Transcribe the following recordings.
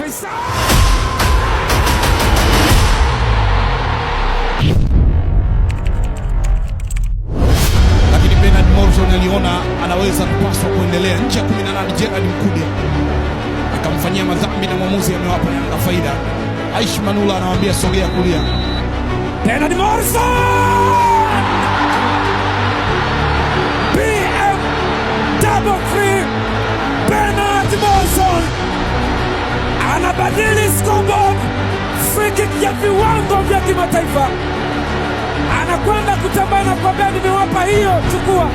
Faisal. Lakini Bernard Morrison aliona anaweza kupaswa kuendelea nje ya 18. Gerard Mkude akamfanyia madhambi na mwamuzi amewapa Yanga faida. Aishi Manula anamwambia sogea kulia. Bernard Morrison! BM double free. Bernard Morrison anabadili scoreboard. Free kick ya viwango vya kimataifa. Anakwenda kutambana kwa Bernard, nimewapa hiyo, chukua.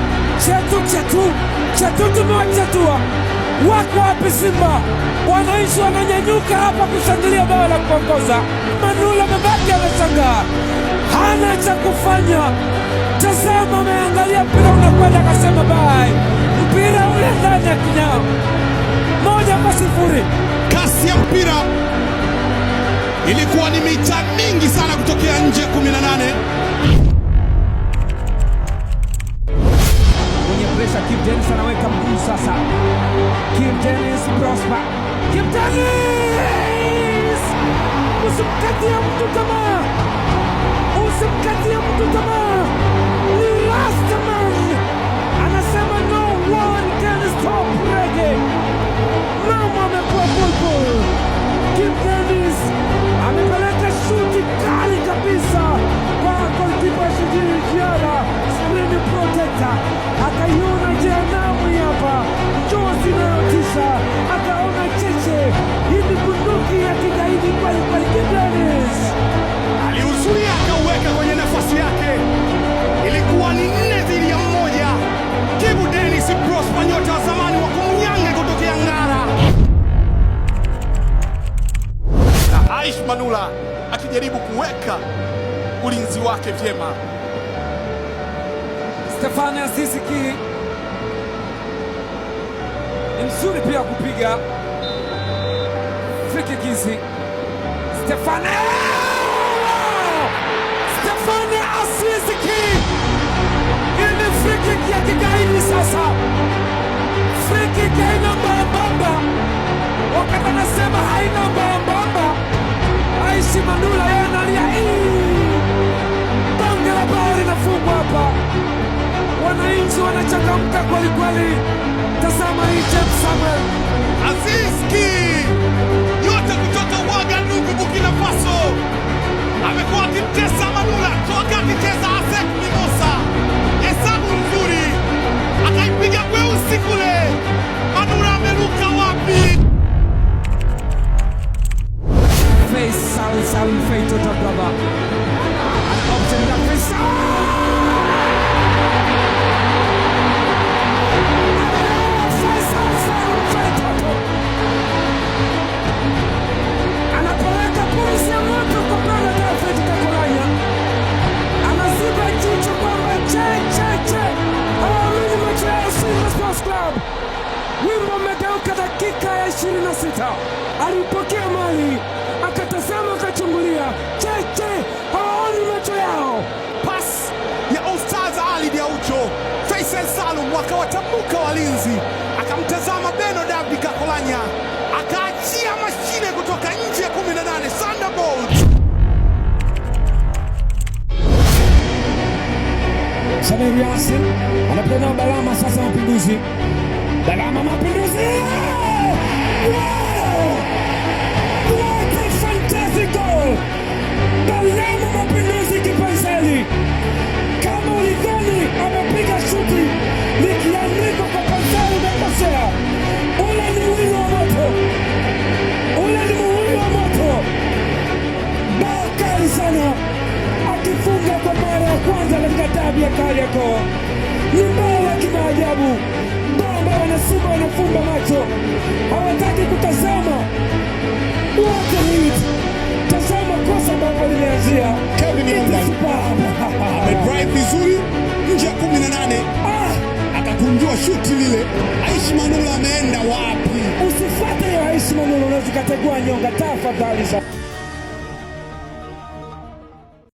Chetu tumewachetua. Wako wapi Simba? Wananchi wananyanyuka hapa kushangilia bao la kuongoza. Manula mabaki ameshangaa, hana cha kufanya. Tazama, ameangalia mpira unakwenda, akasema bye. Mpira ule ndani ya kinyao. 1-0. Kasi ya mpira ilikuwa ni mita mingi sana kutokea nje 18. Kwenye pressure, Kibu Denis anaweka mguu sasa. Kibu Denis Prosper. Kibu Denis! Usimkatie mtu tamaa. Usimkatie mtu tamaa. Ni last man. Anasema no one can stop reggae. Mama amekuwa bulbul. Kibu Denis amepeleka shuti kali kabisa kwa golikipa Shijiri Jiara, screen protector. Akaiona jehanamu hapa, njozi inayotisha, akaona cheche. Hii ni bunduki ya kigaidi kweli kweli. Kibu Denis aliuzuia akauweka kwenye nafasi yake. Ilikuwa ni 4-1. Kibu Denis Prosper, nyota wa zamani wa Kumnyange kutokea Ngara. Na Aish Manula akijaribu kuweka ulinzi wake vyema. Stefan Aziz Ki ni mzuri pia kupiga free kick hizi. Stefan Aziz Ki, hii ni free kick ya kigaidi sasa. Free kick haina mbambamba, wakati anasema haina mbambamba. Aishi Manula yeye analia, bonge la bao linafungwa hapa. Wananchi wanachangamka kweli kweli. Tazama hii, James Samuel Aziz Ki, nyota kutoka Ouagadougou, Burkina Faso, amekuwa akitesa Manula toka akitesa Asec Mimosa. Hesabu nzuri, akaipiga kweusi kule. Manula ameruka wapi? Faisal Feito Tablaba anamtenda Faisal. Anapeleka polisi ya moto kwa Bernard Kakolanya. Anaziba jicho kwamba che hawaamini macho ya Simba Sports Club. Wimbo umegeuka dakika ya 26. Alipokea mali, akatazama, akachungulia. Che hawaoni macho yao. Pas ya Ustaz Ali Diaucho. Faisal Salum wakawatambuka walinzi, akamtazama Bernard Kakolanya, akaachia mashine kutoka nje ya 18. Thunderbolt. Samir Yasin anapeana Balama sasa. Mapinduzi, Balama, Mapinduzi. What a fantastic goal! Balama Mapinduzi kipaiseli. Kama ulikoni amepiga shuti likiandikwa kwa paiseli, umekosea. Ule ni wili wa moto, ule ni muhuri wa moto. Bao kali sana, akifunga kwa mara ya kwanza katika dabi ya Kariakoo. Ni bao la kimaajabu, bao ambao wanasimba wanafumba macho, hawataki kutazama. What a hit! Tazama kosa ambapo limeanzia. Kevin England amedrive vizuri nje ya 18, akakunjua shuti lile. Aishi Manula ameenda wapi? Usifuate hiyo Aishi Manula, unaweza kutegua nyonga. Tafadhali sana.